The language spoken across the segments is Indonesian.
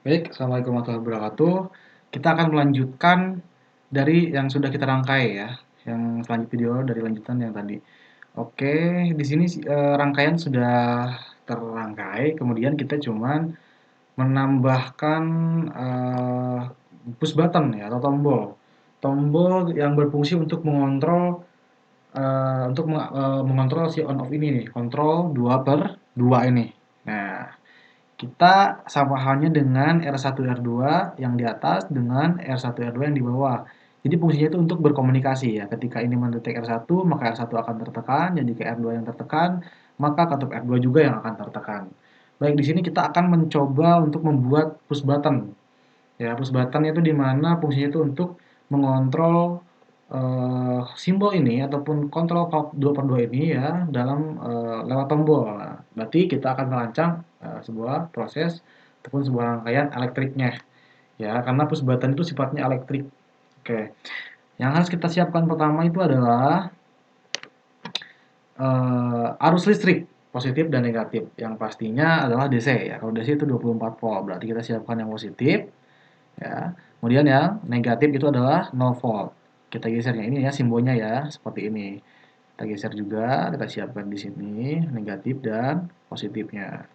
Baik, Assalamualaikum warahmatullahi wabarakatuh. Kita akan melanjutkan dari yang sudah kita rangkai ya, yang selanjut video dari lanjutan yang tadi. Oke, di sini rangkaian sudah terrangkai, kemudian kita cuman menambahkan eh, push button ya atau tombol. Tombol yang berfungsi untuk mengontrol mengontrol si on off ini nih, kontrol 2/2 ini. Nah, kita sama halnya dengan R1 R2 yang di atas dengan R1 R2 yang di bawah. Jadi fungsinya itu untuk berkomunikasi ya. Ketika ini mendetek R1, maka R1 akan tertekan, jadi ke R2 yang tertekan, maka katup R2 juga yang akan tertekan. Baik, di sini kita akan mencoba untuk membuat push button. Ya, push button itu di mana fungsinya itu untuk mengontrol simbol ini ataupun kontrol valve 2/2 ini ya dalam lewat tombol. Nah, berarti kita akan merancang sebuah proses ataupun sebuah rangkaian elektriknya ya karena push button itu sifatnya elektrik. Oke. Yang harus kita siapkan pertama itu adalah arus listrik positif dan negatif. Yang pastinya adalah DC ya. Kalau DC itu 24 volt. Berarti kita siapkan yang positif ya. Kemudian yang negatif itu adalah 0 volt. Kita gesernya ini ya simbolnya ya seperti ini. Kita geser juga, kita siapkan di sini negatif dan positifnya.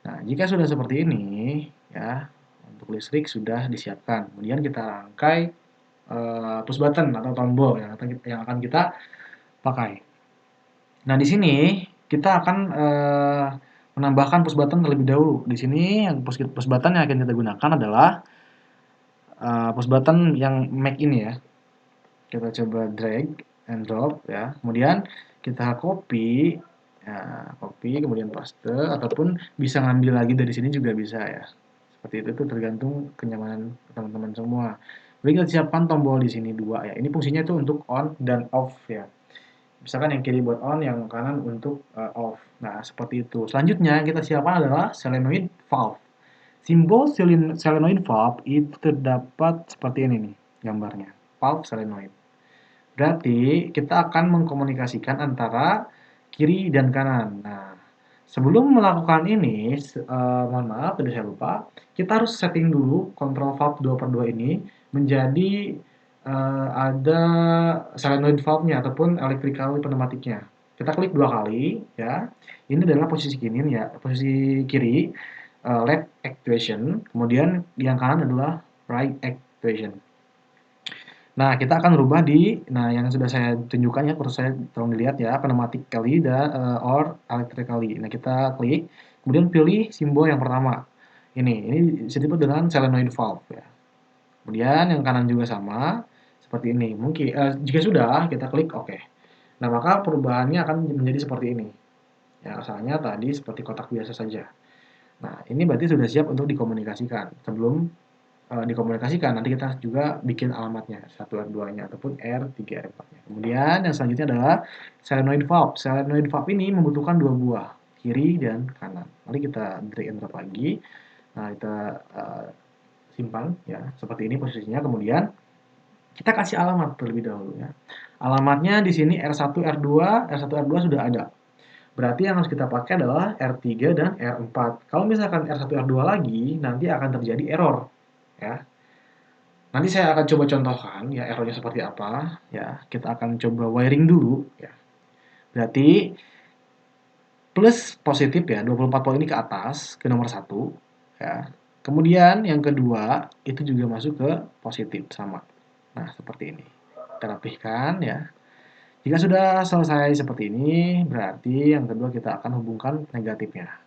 Nah, jika sudah seperti ini ya, untuk listrik sudah disiapkan. Kemudian kita rangkai push button atau tombol yang akan kita pakai. Nah, di sini kita akan menambahkan push button terlebih dahulu. Di sini yang push button yang akan kita gunakan adalah push button yang Mac ini ya. Kita coba drag and drop ya. Kemudian kita copy, ya, copy kemudian paste ataupun bisa ngambil lagi dari sini juga bisa ya. Seperti itu tergantung kenyamanan teman-teman semua. Jadi kita siapkan tombol di sini dua ya. Ini fungsinya itu untuk on dan off ya. Misalkan yang kiri buat on, yang kanan untuk off. Nah, seperti itu. Selanjutnya yang kita siapkan adalah solenoid valve. Simbol solenoid valve itu terdapat seperti ini nih gambarnya. Valve solenoid. Berarti kita akan mengkomunikasikan antara kiri dan kanan. Nah, sebelum melakukan ini, mohon maaf tadi saya lupa, kita harus setting dulu control valve 2/2 ini menjadi ada solenoid valve-nya ataupun electrical pneumatiknya. Kita klik dua kali ya. Ini adalah posisi kiri ya, posisi kiri left actuation, kemudian yang kanan adalah right actuation. Nah, kita akan rubah nah yang sudah saya tunjukkan ya, kursus saya tolong dilihat ya, pneumatically dan or electrically. Nah, kita klik, kemudian pilih simbol yang pertama. Ini disebut dengan solenoid valve ya. Kemudian yang kanan juga sama, seperti ini. Mungkin jika sudah, kita klik OK. Nah, maka perubahannya akan menjadi seperti ini. Ya, asalnya tadi seperti kotak biasa saja. Nah, ini berarti sudah siap untuk dikomunikasikan. Sebelum dikomunikasikan, nanti kita juga bikin alamatnya, 1 R2-nya ataupun R3 R4-nya. Kemudian yang selanjutnya adalah solenoid valve. Solenoid valve ini membutuhkan dua buah, kiri dan kanan. Mari kita drag and drop lagi. Nah, kita simpan ya, seperti ini posisinya. Kemudian kita kasih alamat terlebih dahulu ya. Alamatnya di sini R1 R2, R1 R2 sudah ada. Berarti yang harus kita pakai adalah R3 dan R4. Kalau misalkan R1 R2 lagi, nanti akan terjadi error ya. Nanti saya akan coba contohkan ya errornya seperti apa ya. Kita akan coba wiring dulu ya. Berarti plus positif ya 24 volt ini ke atas ke nomor satu ya. Kemudian yang kedua itu juga masuk ke positif sama. Nah, seperti ini. Kita rapihkan ya. Jika sudah selesai seperti ini, berarti yang kedua kita akan hubungkan negatifnya.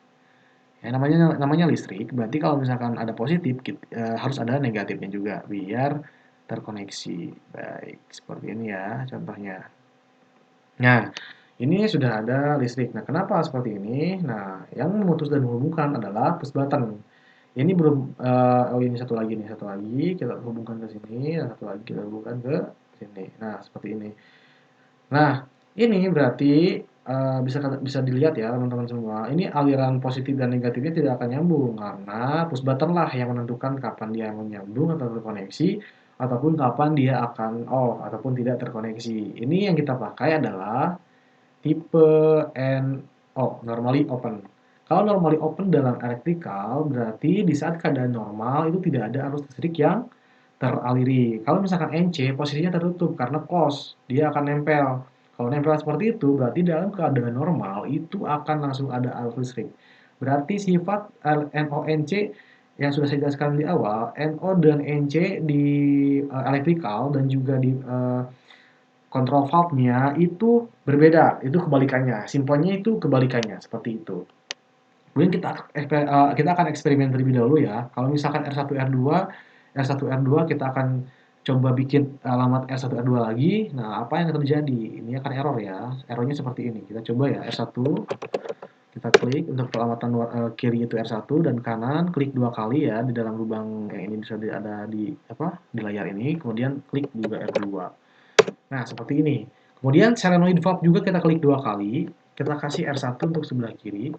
Ya, namanya listrik, berarti kalau misalkan ada positif, harus ada negatifnya juga, biar terkoneksi. Baik, seperti ini ya contohnya. Nah, ini sudah ada listrik. Nah, kenapa seperti ini? Nah, yang memutus dan menghubungkan adalah push button. Ini belum, oh ini satu lagi kita hubungkan ke sini, dan satu lagi kita hubungkan ke sini. Nah, seperti ini. Nah, ini berarti bisa dilihat ya teman-teman semua, ini aliran positif dan negatifnya tidak akan nyambung karena push button lah yang menentukan kapan dia mau nyambung atau terkoneksi ataupun kapan dia akan off ataupun tidak terkoneksi. Ini yang kita pakai adalah tipe NO, normally open. Kalau normally open dalam elektrikal, berarti di saat keadaan normal itu tidak ada arus listrik yang teraliri. Kalau misalkan NC, posisinya tertutup karena close, dia akan nempel. Kalau nempel seperti itu, berarti dalam keadaan normal itu akan langsung ada arus listrik. Berarti sifat NONC yang sudah saya jelaskan di awal, NO dan NC di elektrikal dan juga di control valve-nya itu berbeda, itu kebalikannya. Simponnya itu kebalikannya, seperti itu. Kemudian kita akan eksperimen terlebih dahulu ya. Kalau misalkan R1 R2 kita akan coba bikin alamat R1 R2 lagi. Nah, apa yang terjadi? Ini akan error ya. Errornya seperti ini. Kita coba ya R1, kita klik untuk pelamatan kiri itu R1 dan kanan klik 2 kali ya di dalam lubang yang ini bisa ada di layar ini. Kemudian klik juga R2. Nah, seperti ini. Kemudian solenoid valve juga kita klik 2 kali. Kita kasih R1 untuk sebelah kiri.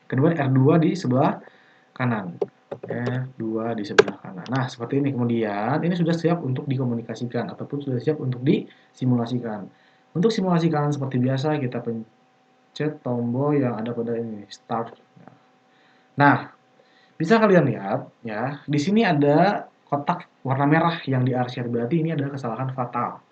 Kedua R2 di sebelah kanan. R2 di sebelah kanan. Nah, seperti ini. Kemudian ini sudah siap untuk dikomunikasikan ataupun sudah siap untuk disimulasikan. Untuk simulasikan seperti biasa kita pencet tombol yang ada pada ini start. Nah, bisa kalian lihat ya, di sini ada kotak warna merah yang di-arshare, berarti ini adalah kesalahan fatal.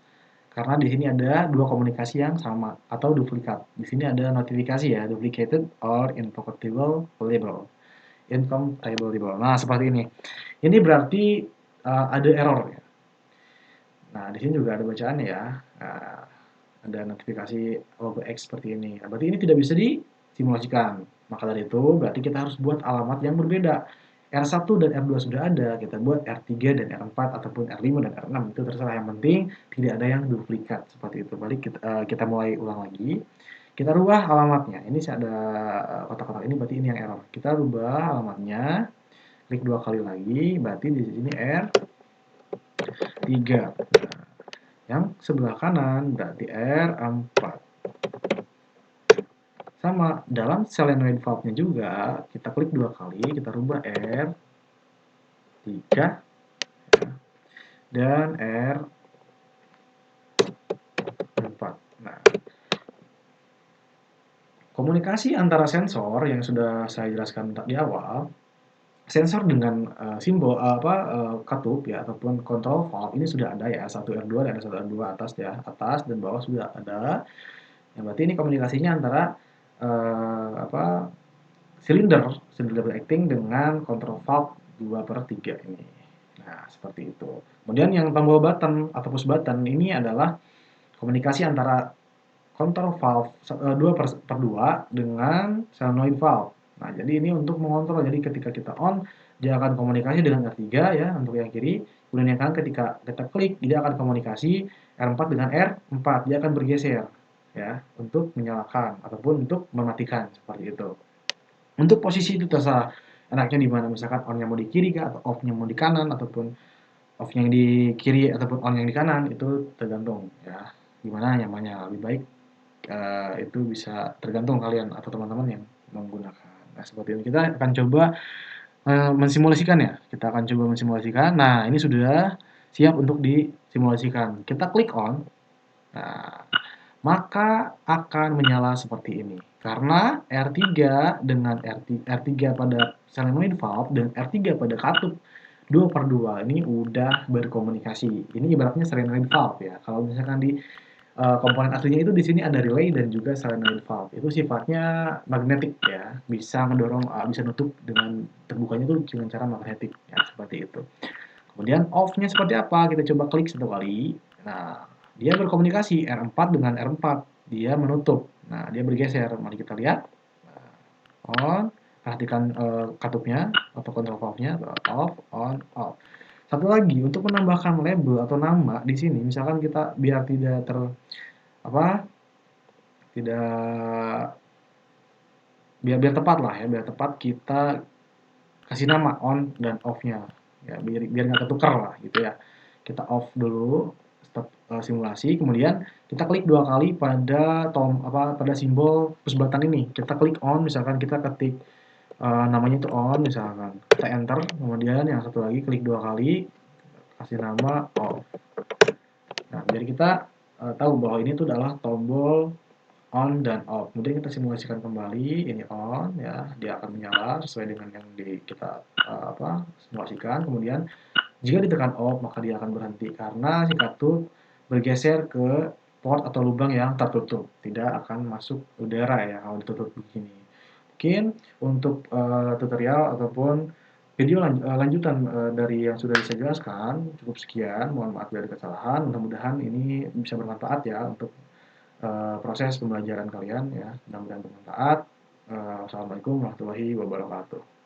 Karena di sini ada dua komunikasi yang sama atau duplikat. Di sini ada notifikasi ya, duplicated or incompatible label. Incompatible. Nah, seperti ini. Ini berarti ada error ya. Nah, di sini juga ada bacaan ya. Ada notifikasi logo X seperti ini. Nah, berarti ini tidak bisa disimulasikan. Maka dari itu, berarti kita harus buat alamat yang berbeda. R1 dan R2 sudah ada, kita buat R3 dan R4 ataupun R5 dan R6, itu terserah, yang penting tidak ada yang duplikat, seperti itu. Balik kita mulai ulang lagi, kita rubah alamatnya, ini ada kotak-kotak ini, berarti ini yang error. Kita rubah alamatnya, klik 2 kali lagi, berarti di sini R3. Yang sebelah kanan berarti R4. Sama, dalam solenoid valve-nya juga, kita klik 2 kali, kita rubah R3 dan R4. Nah, komunikasi antara sensor yang sudah saya jelaskan di awal, sensor dengan simbol katup ya ataupun control valve ini sudah ada ya, R1 R2 dan R1 R2 atas ya, atas dan bawah sudah ada. Yang berarti ini komunikasinya antara silinder double acting dengan control valve 2/3 ini. Nah, seperti itu. Kemudian yang tombol button atau push button ini adalah komunikasi antara control valve 2/2 dengan solenoid valve. Nah, jadi ini untuk mengontrol. Jadi ketika kita on, dia akan komunikasi dengan R3 ya untuk yang kiri. Kemudian yang kanan ketika kita klik, dia akan komunikasi R4 dengan R4. Dia akan bergeser ya untuk menyalakan ataupun untuk mematikan seperti itu. Untuk posisi itu terserah enaknya di mana, misalkan on-nya mau di kiri kah, atau off-nya mau di kanan, ataupun off-nya yang di kiri ataupun on yang di kanan, itu tergantung ya, gimana nyamannya. Lebih baik itu bisa tergantung kalian atau teman-teman yang menggunakan. Nah, seperti ini kita akan coba mensimulasikan ya. Kita akan coba mensimulasikan. Nah, ini sudah siap untuk disimulasikan. Kita klik on. Nah, maka akan menyala seperti ini. Karena R3 dengan R3 pada solenoid valve dan R3 pada katup 2/2 ini udah berkomunikasi. Ini ibaratnya solenoid valve ya. Kalau misalkan di komponen aslinya itu di sini ada relay dan juga solenoid valve. Itu sifatnya magnetik ya, bisa mendorong, bisa nutup dengan terbukanya itu dengan cara magnetik ya, seperti itu. Kemudian off-nya seperti apa? Kita coba klik 1 kali. Nah, dia berkomunikasi R4 dengan R4. Dia menutup. Nah, dia bergeser. Mari kita lihat. On. Perhatikan katupnya atau control valve-nya. Off, on, off. Satu lagi, untuk menambahkan label atau nama di sini, misalkan kita biar tidak tidak biar tepat lah ya, biar tepat kita kasih nama on dan off-nya ya, biar nggak ketukar lah gitu ya. Kita off dulu, stop simulasi, kemudian kita klik 2 kali pada pada simbol push button ini. Kita klik on, misalkan kita ketik namanya itu on, misalkan kita enter, kemudian yang satu lagi klik 2 kali, kasih nama off. Nah, biar kita tahu bahwa ini tuh adalah tombol on dan off. Kemudian kita simulasikan kembali, ini on ya, dia akan menyala sesuai dengan yang kita simulasikan. Kemudian jika ditekan off maka dia akan berhenti karena si katup bergeser ke port atau lubang yang tertutup, tidak akan masuk udara ya kalau ditutup begini. Mungkin untuk tutorial ataupun video lanjutan dari yang sudah saya jelaskan cukup sekian. Mohon maaf dari kesalahan. Mudah-mudahan ini bisa bermanfaat ya untuk proses pembelajaran kalian ya, mudah-mudahan bermanfaat. Wassalamualaikum warahmatullahi wabarakatuh.